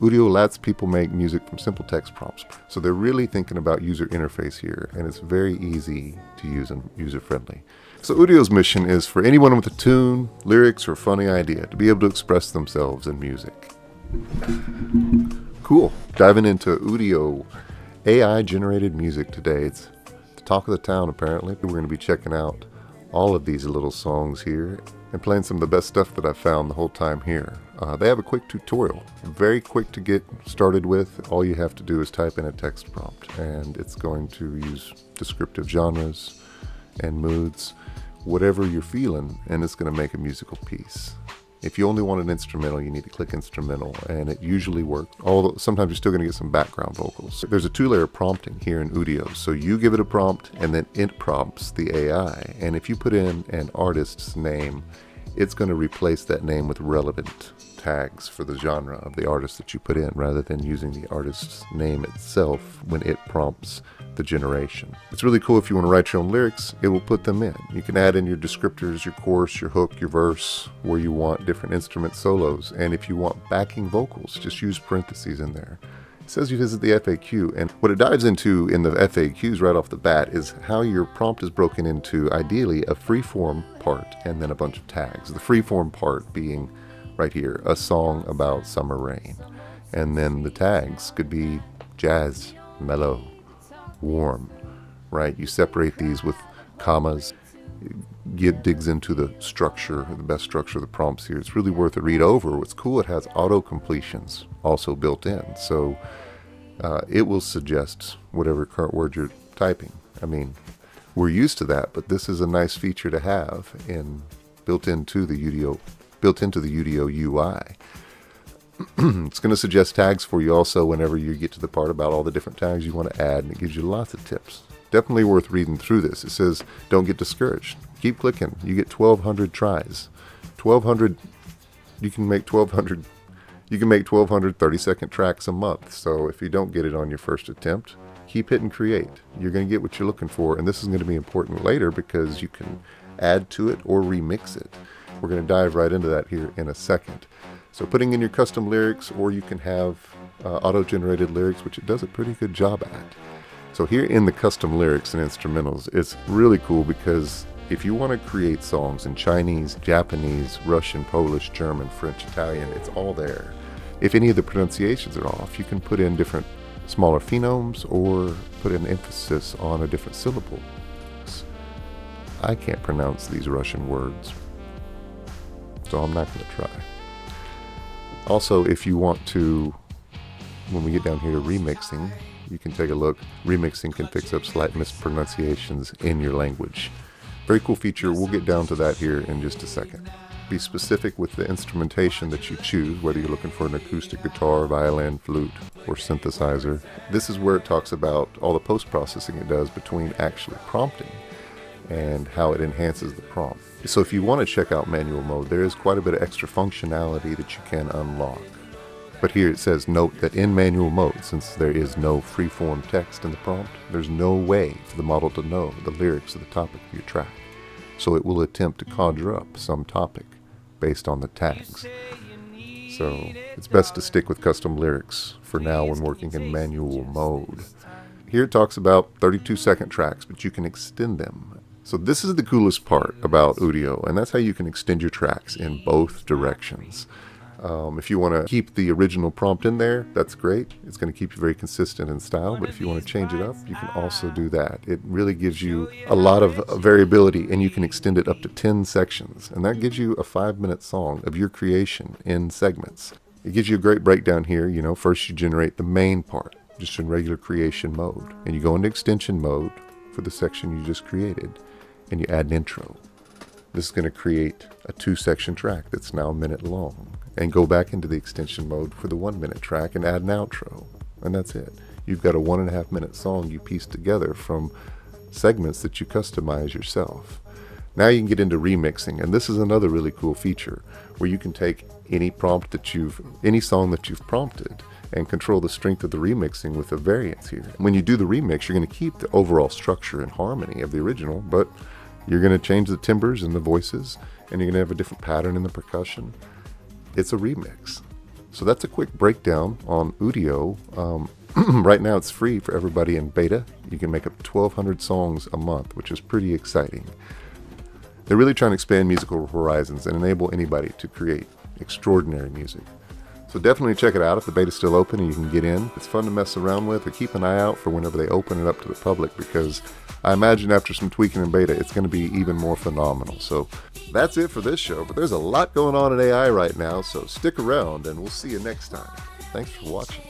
Udio lets people make music from simple text prompts. So they're really thinking about user interface here, and it's very easy to use and user-friendly. So Udio's mission is for anyone with a tune, lyrics, or funny idea to be able to express themselves in music. Cool. Diving into Udio AI-generated music today. It's the talk of the town, apparently. We're going to be checking out all of these little songs here and playing some of the best stuff that I've found the whole time here. They have a quick tutorial, very quick to get started with. All you have to do is type in a text prompt, and it's going to use descriptive genres and moods, whatever you're feeling, and it's going to make a musical piece. If you only want an instrumental, you need to click instrumental, and it usually works. Although sometimes you're still going to get some background vocals. There's a two-layer prompting here in Udio, so you give it a prompt, and then it prompts the AI. And if you put in an artist's name, it's going to replace that name with relevant tags for the genre of the artist that you put in, rather than using the artist's name itself when it prompts the generation. It's really cool if you want to write your own lyrics, it will put them in. You can add in your descriptors, your chorus, your hook, your verse, where you want different instrument solos. And if you want backing vocals, just use parentheses in there. It says you visit the FAQ, and what it dives into in the FAQs right off the bat is how your prompt is broken into, ideally, a freeform part and then a bunch of tags. The freeform part being right here, a song about summer rain. And then the tags could be jazz, mellow, warm, right? You separate these with commas. It digs into the structure, the best structure of the prompts here. It's really worth a read over. What's cool, it has auto completions also built in. So it will suggest whatever current word you're typing. I mean, we're used to that, but this is a nice feature to have built into the Udio UI. It's going to suggest tags for you also whenever you get to the part about all the different tags you want to add, and it gives you lots of tips. Definitely worth reading through this. It says, don't get discouraged. Keep clicking. You get 1,200 tries. 1,200, you can make 1,200 30-second tracks a month. So if you don't get it on your first attempt, keep hitting create. You're going to get what you're looking for, and this is going to be important later because you can add to it or remix it. We're going to dive right into that here in a second. So putting in your custom lyrics, or you can have auto-generated lyrics, which it does a pretty good job at. So here in the custom lyrics and instrumentals, it's really cool because if you want to create songs in Chinese, Japanese, Russian, Polish, German, French, Italian, it's all there. If any of the pronunciations are off, you can put in different smaller phonemes or put an emphasis on a different syllable. I can't pronounce these Russian words, so I'm not going to try. Also, if you want to, when we get down here to remixing, you can take a look. Remixing can fix up slight mispronunciations in your language. Very cool feature. We'll get down to that here in just a second. Be specific with the instrumentation that you choose, whether you're looking for an acoustic guitar, violin, flute, or synthesizer. This is where it talks about all the post-processing it does between actually prompting and how it enhances the prompt. So if you want to check out manual mode, there is quite a bit of extra functionality that you can unlock. But here it says, note that in manual mode, since there is no freeform text in the prompt, there's no way for the model to know the lyrics of the topic of your track. So it will attempt to conjure up some topic based on the tags. So it's best to stick with custom lyrics for now when working in manual mode. Here it talks about 32-second tracks, but you can extend them. So this is the coolest part about Udio, and that's how you can extend your tracks in both directions. If you want to keep the original prompt in there, that's great. It's going to keep you very consistent in style, but if you want to change it up, you can also do that. It really gives you a lot of variability, and you can extend it up to 10 sections, and that gives you a 5-minute song of your creation in segments. It gives you a great breakdown here. You know, first you generate the main part, just in regular creation mode, and you go into extension mode for the section you just created, and you add an intro. This is going to create a 2-section track that's now a minute long, and go back into the extension mode for the 1-minute track and add an outro, and that's it. You've got a 1.5-minute song you piece together from segments that you customize yourself. Now you can get into remixing, and this is another really cool feature where you can take any song that you've prompted and control the strength of the remixing with a variance here. When you do the remix, you're going to keep the overall structure and harmony of the original, but you're going to change the timbres and the voices, and you're going to have a different pattern in the percussion. It's a remix. So that's a quick breakdown on Udio. Right now it's free for everybody in beta. You can make up to 1,200 songs a month, which is pretty exciting. They're really trying to expand musical horizons and enable anybody to create extraordinary music. So definitely check it out if the beta's still open and you can get in. It's fun to mess around with, or keep an eye out for whenever they open it up to the public, because I imagine after some tweaking in beta, it's going to be even more phenomenal. So that's it for this show, but there's a lot going on in AI right now, so stick around and we'll see you next time. Thanks for watching.